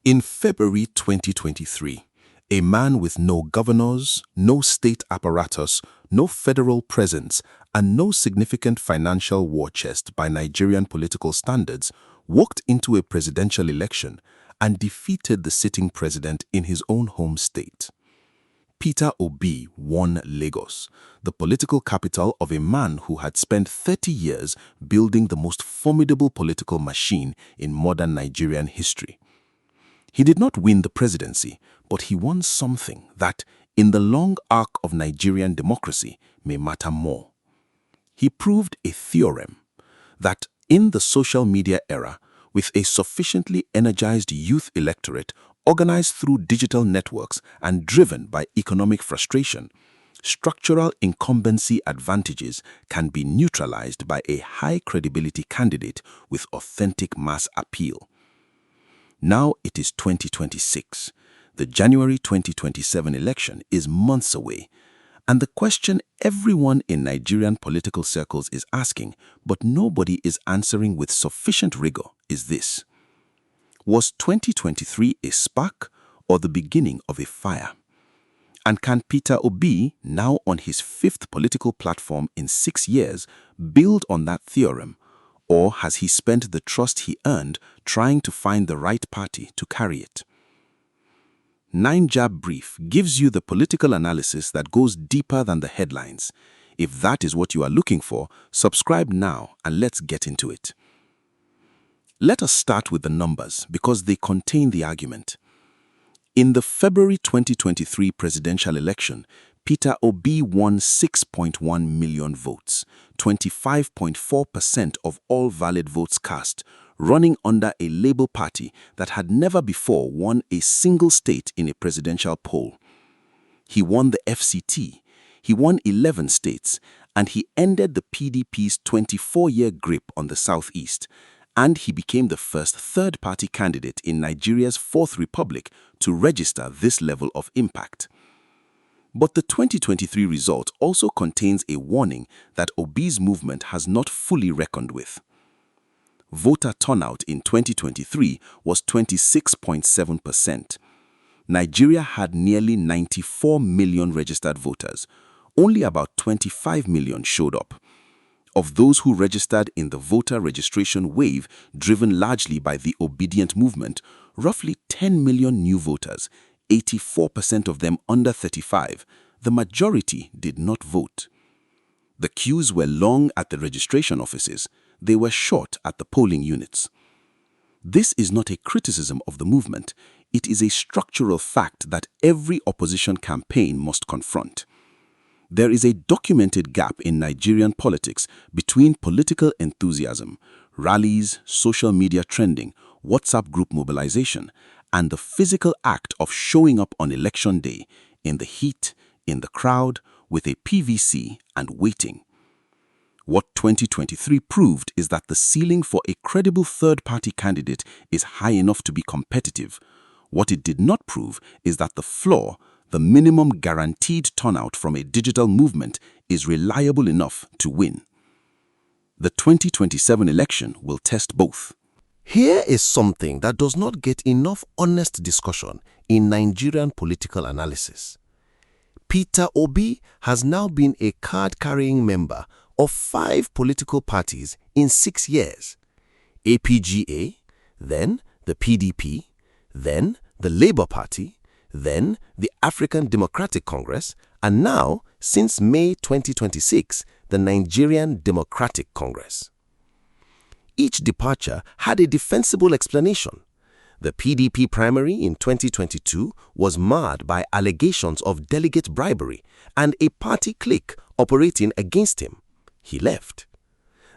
In February 2023, a man with no governors, no state apparatus, no federal presence, and no significant financial war chest by Nigerian political standards walked into a presidential election and defeated the sitting president in his own home state. Peter Obi won Lagos, the political capital of a man who had spent 30 years building the most formidable political machine in modern Nigerian history. He did not win the presidency, but he won something that, in the long arc of Nigerian democracy, may matter more. He proved a theorem that, in the social media era, with a sufficiently energized youth electorate organized through digital networks and driven by economic frustration, structural incumbency advantages can be neutralized by a high-credibility candidate with authentic mass appeal. Now it is 2026. The January 2027 election is months away, and the question everyone in Nigerian political circles is asking, but nobody is answering with sufficient rigor, is this: was 2023 a spark or the beginning of a fire? And can Peter Obi, now on his fifth political platform in 6 years, build on that theorem? Or has he spent the trust he earned trying to find the right party to carry it? 9-Jab Brief gives you the political analysis that goes deeper than the headlines. If that is what you are looking for, subscribe now and let's get into it. Let us start with the numbers because they contain the argument. In the February 2023 presidential election, Peter Obi won 6.1 million votes, 25.4% of all valid votes cast, running under a Labour Party that had never before won a single state in a presidential poll. He won the FCT, he won 11 states, and he ended the PDP's 24-year grip on the Southeast, and he became the first third-party candidate in Nigeria's Fourth Republic to register this level of impact. But the 2023 result also contains a warning that Obi's movement has not fully reckoned with. Voter turnout in 2023 was 26.7%. Nigeria had nearly 94 million registered voters. Only about 25 million showed up. Of those who registered in the voter registration wave driven largely by the Obidient movement, roughly 10 million new voters, 84% of them under 35, the majority did not vote. The queues were long at the registration offices. They were short at the polling units. This is not a criticism of the movement. It is a structural fact that every opposition campaign must confront. There is a documented gap in Nigerian politics between political enthusiasm, rallies, social media trending, WhatsApp group mobilization, and the physical act of showing up on election day, in the heat, in the crowd, with a PVC and waiting. What 2023 proved is that the ceiling for a credible third-party candidate is high enough to be competitive. What it did not prove is that the floor, the minimum guaranteed turnout from a digital movement, is reliable enough to win. The 2027 election will test both. Here is something that does not get enough honest discussion in Nigerian political analysis. Peter Obi has now been a card-carrying member of 5 political parties in 6 years: APGA, then the PDP, then the Labour Party, then the African Democratic Congress, and now, since May 2026, the Nigerian Democratic Congress. Each departure had a defensible explanation. The PDP primary in 2022 was marred by allegations of delegate bribery and a party clique operating against him. He left.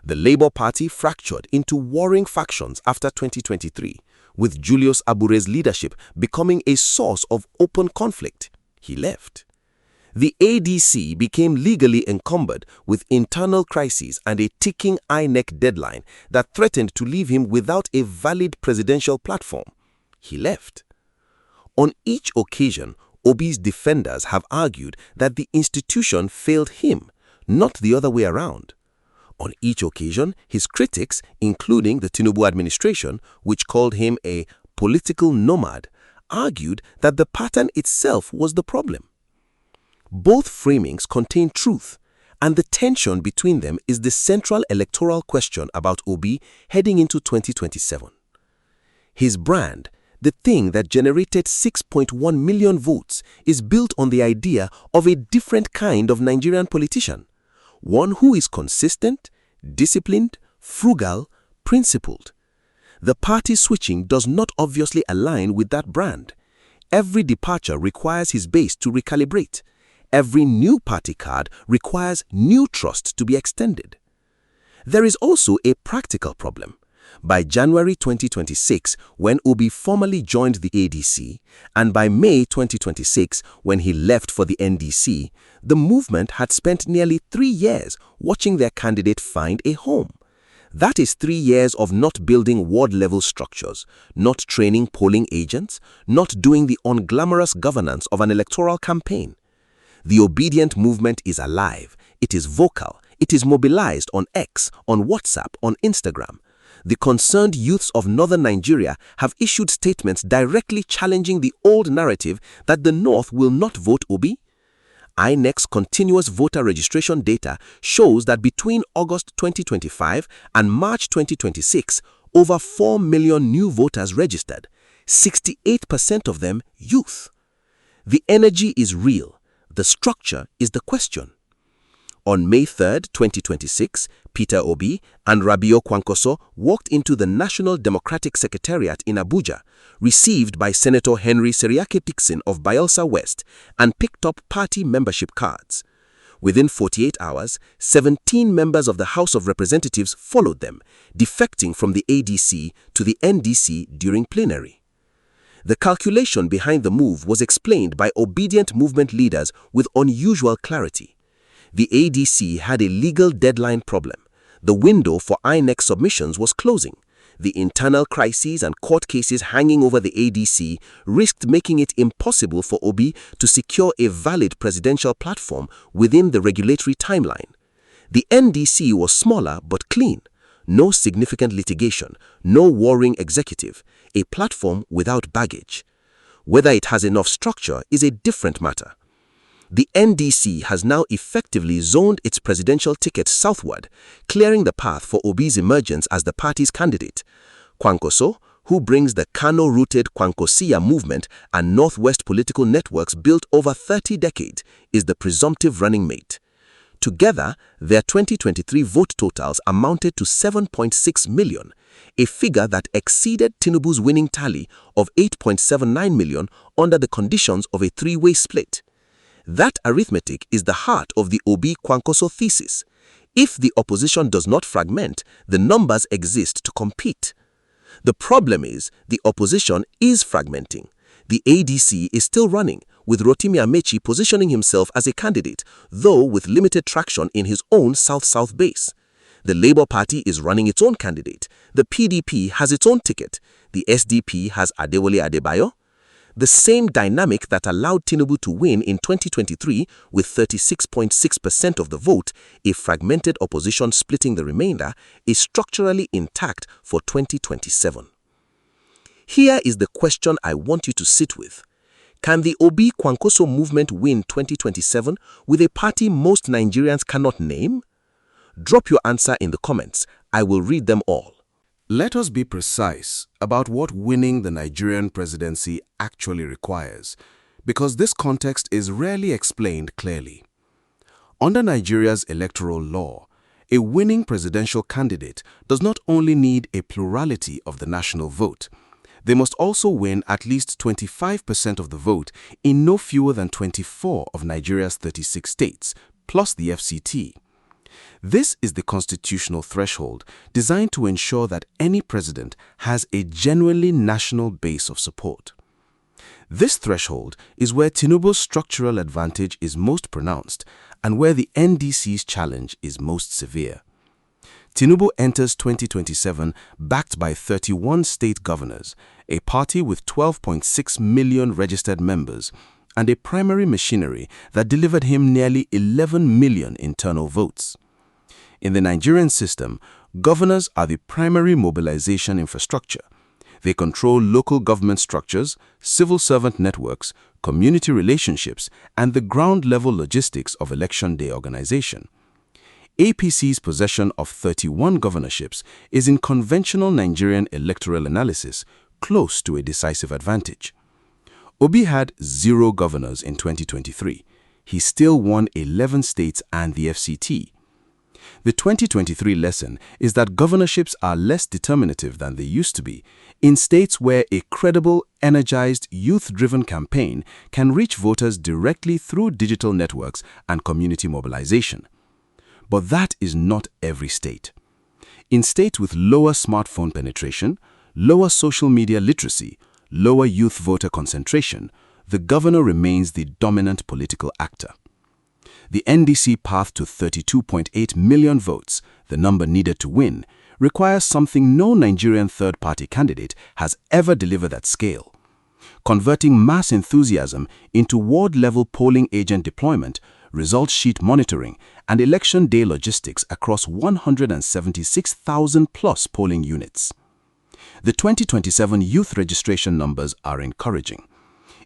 The Labour Party fractured into warring factions after 2023, with Julius Abure's leadership becoming a source of open conflict. He left. The ADC became legally encumbered with internal crises and a ticking INEC deadline that threatened to leave him without a valid presidential platform. He left. On each occasion, Obi's defenders have argued that the institution failed him, not the other way around. On each occasion, his critics, including the Tinubu administration, which called him a political nomad, argued that the pattern itself was the problem. Both framings contain truth, and the tension between them is the central electoral question about Obi heading into 2027. His brand, the thing that generated 6.1 million votes, is built on the idea of a different kind of Nigerian politician, one who is consistent, disciplined, frugal, principled. The party switching does not obviously align with that brand. Every departure requires his base to recalibrate. Every new party card requires new trust to be extended. There is also a practical problem. By January 2026, when Obi formally joined the ADC, and by May 2026, when he left for the NDC, the movement had spent nearly 3 years watching their candidate find a home. That is 3 years of not building ward-level structures, not training polling agents, not doing the unglamorous governance of an electoral campaign. The Obidient movement is alive, it is vocal, it is mobilized on X, on WhatsApp, on Instagram. The concerned youths of northern Nigeria have issued statements directly challenging the old narrative that the North will not vote Obi. INEC's continuous voter registration data shows that between August 2025 and March 2026, over 4 million new voters registered, 68% of them youth. The energy is real, the structure is the question. On May 3, 2026, Peter Obi and Obi-Kwankwaso walked into the National Democratic Secretariat in Abuja, received by Senator Henry Seriake-Dixon of Bayelsa West, and picked up party membership cards. Within 48 hours, 17 members of the House of Representatives followed them, defecting from the ADC to the NDC during plenary. The calculation behind the move was explained by Obidient movement leaders with unusual clarity. The ADC had a legal deadline problem. The window for INEC submissions was closing. The internal crises and court cases hanging over the ADC risked making it impossible for Obi to secure a valid presidential platform within the regulatory timeline. The NDC was smaller but clean. No significant litigation, no warring executive, a platform without baggage. Whether it has enough structure is a different matter. The NDC has now effectively zoned its presidential ticket southward, clearing the path for Obi's emergence as the party's candidate. Kwankwaso, who brings the Kano-rooted Kwankwasia movement and Northwest political networks built over 30 decades, is the presumptive running mate. Together, their 2023 vote totals amounted to 7.6 million, a figure that exceeded Tinubu's winning tally of 8.79 million under the conditions of a three-way split. That arithmetic is the heart of the Obi-Kwankwaso thesis. If the opposition does not fragment, the numbers exist to compete. The problem is the opposition is fragmenting. The ADC is still running, with Rotimi Amechi positioning himself as a candidate, though with limited traction in his own South-South base. The Labour Party is running its own candidate. The PDP has its own ticket. The SDP has Adewale Adebayo. The same dynamic that allowed Tinubu to win in 2023 with 36.6% of the vote, a fragmented opposition splitting the remainder, is structurally intact for 2027. Here is the question I want you to sit with. Can the Obi-Kwankwaso movement win 2027 with a party most Nigerians cannot name? Drop your answer in the comments. I will read them all. Let us be precise about what winning the Nigerian presidency actually requires, because this context is rarely explained clearly. Under Nigeria's electoral law, a winning presidential candidate does not only need a plurality of the national vote, they must also win at least 25% of the vote in no fewer than 24 of Nigeria's 36 states, plus the FCT. This is the constitutional threshold designed to ensure that any president has a genuinely national base of support. This threshold is where Tinubu's structural advantage is most pronounced and where the NDC's challenge is most severe. Tinubu enters 2027 backed by 31 state governors, a party with 12.6 million registered members, and a primary machinery that delivered him nearly 11 million internal votes. In the Nigerian system, governors are the primary mobilization infrastructure. They control local government structures, civil servant networks, community relationships, and the ground-level logistics of election day organization. APC's possession of 31 governorships is in conventional Nigerian electoral analysis close to a decisive advantage. Obi had 0 governors in 2023. He still won 11 states and the FCT. The 2023 lesson is that governorships are less determinative than they used to be in states where a credible, energized, youth-driven campaign can reach voters directly through digital networks and community mobilization. But that is not every state. In states with lower smartphone penetration, lower social media literacy, lower youth voter concentration, the governor remains the dominant political actor. The NDC path to 32.8 million votes, the number needed to win, requires something no Nigerian third-party candidate has ever delivered at scale. Converting mass enthusiasm into ward-level polling agent deployment, result sheet monitoring, and election day logistics across 176,000-plus polling units. The 2027 youth registration numbers are encouraging.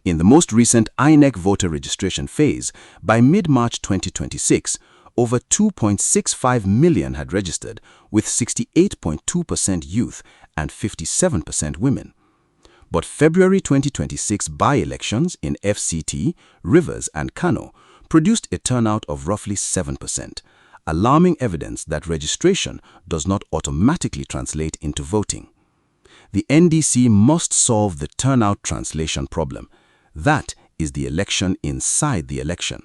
In the most recent INEC voter registration phase, by mid-March 2026, over 2.65 million had registered, with 68.2% youth and 57% women. But February 2026 by-elections in FCT, Rivers, and Kano produced a turnout of roughly 7%, alarming evidence that registration does not automatically translate into voting. The NDC must solve the turnout translation problem. That is the election inside the election.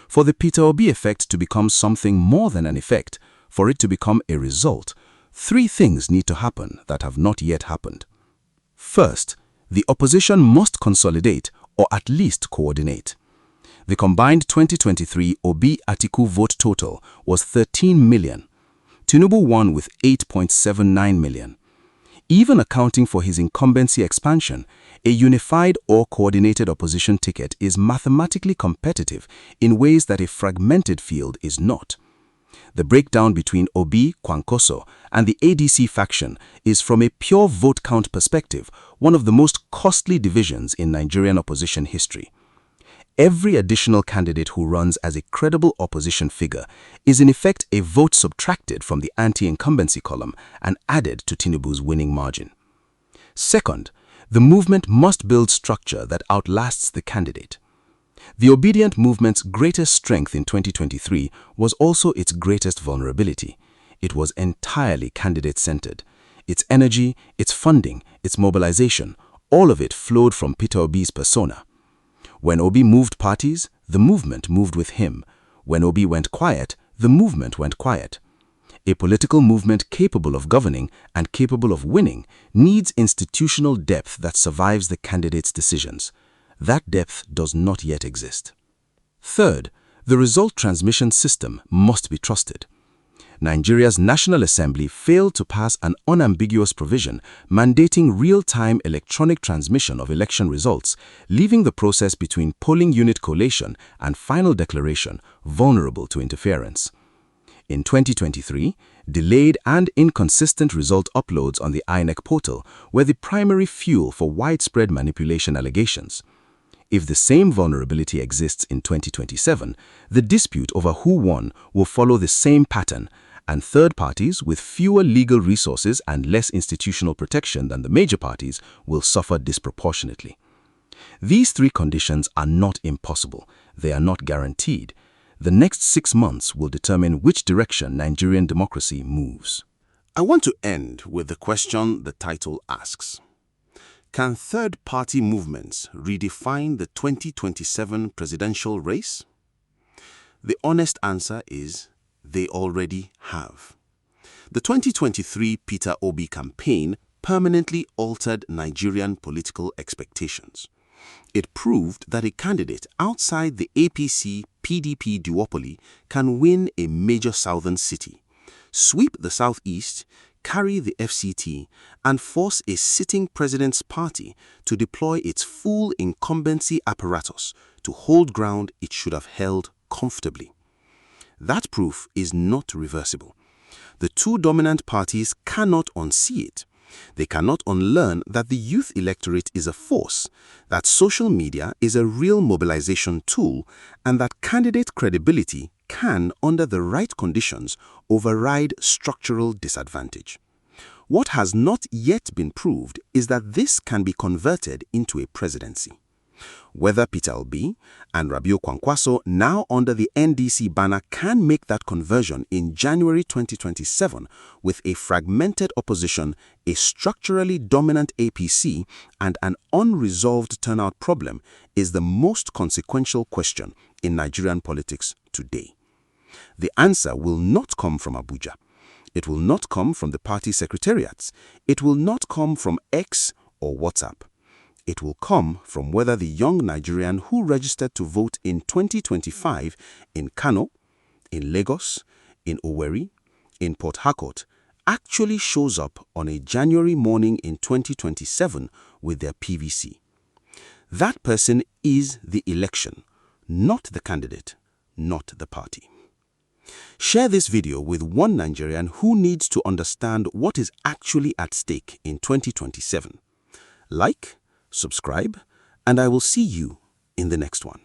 For the Peter Obi effect to become something more than an effect, for it to become a result, 3 things need to happen that have not yet happened. First, the opposition must consolidate or at least coordinate. The combined 2023 Obi-Atiku vote total was 13 million. Tinubu won with 8.79 million. Even accounting for his incumbency expansion, a unified or coordinated opposition ticket is mathematically competitive in ways that a fragmented field is not. The breakdown between Obi-Kwankwaso and the ADC faction is, from a pure vote count perspective, one of the most costly divisions in Nigerian opposition history. Every additional candidate who runs as a credible opposition figure is in effect a vote subtracted from the anti-incumbency column and added to Tinubu's winning margin. Second, the movement must build structure that outlasts the candidate. The Obidient movement's greatest strength in 2023 was also its greatest vulnerability. It was entirely candidate-centered. Its energy, its funding, its mobilization, all of it flowed from Peter Obi's persona. When Obi moved parties, the movement moved with him. When Obi went quiet, the movement went quiet. A political movement capable of governing and capable of winning needs institutional depth that survives the candidate's decisions. That depth does not yet exist. Third, the result transmission system must be trusted. Nigeria's National Assembly failed to pass an unambiguous provision mandating real-time electronic transmission of election results, leaving the process between polling unit collation and final declaration vulnerable to interference. In 2023, delayed and inconsistent result uploads on the INEC portal were the primary fuel for widespread manipulation allegations. If the same vulnerability exists in 2027, the dispute over who won will follow the same pattern, and third parties with fewer legal resources and less institutional protection than the major parties will suffer disproportionately. These 3 conditions are not impossible. They are not guaranteed. The next 6 months will determine which direction Nigerian democracy moves. I want to end with the question the title asks. Can third-party movements redefine the 2027 presidential race? The honest answer is they already have. The 2023 Peter Obi campaign permanently altered Nigerian political expectations. It proved that a candidate outside the APC-PDP duopoly can win a major southern city, sweep the southeast, carry the FCT, and force a sitting president's party to deploy its full incumbency apparatus to hold ground it should have held comfortably. That proof is not reversible. The 2 dominant parties cannot unsee it. They cannot unlearn that the youth electorate is a force, that social media is a real mobilization tool, and that candidate credibility can, under the right conditions, override structural disadvantage. What has not yet been proved is that this can be converted into a presidency. Whether Peter Obi and Obi-Kwankwaso, now under the NDC banner, can make that conversion in January 2027 with a fragmented opposition, a structurally dominant APC, and an unresolved turnout problem is the most consequential question in Nigerian politics today. The answer will not come from Abuja. It will not come from the party secretariats. It will not come from X or WhatsApp. It will come from whether the young Nigerian who registered to vote in 2025 in Kano, in Lagos, in Owerri, in Port Harcourt actually shows up on a January morning in 2027 with their PVC. That person is the election, not the candidate, not the party. Share this video with one Nigerian who needs to understand what is actually at stake in 2027. Like, subscribe, and I will see you in the next one.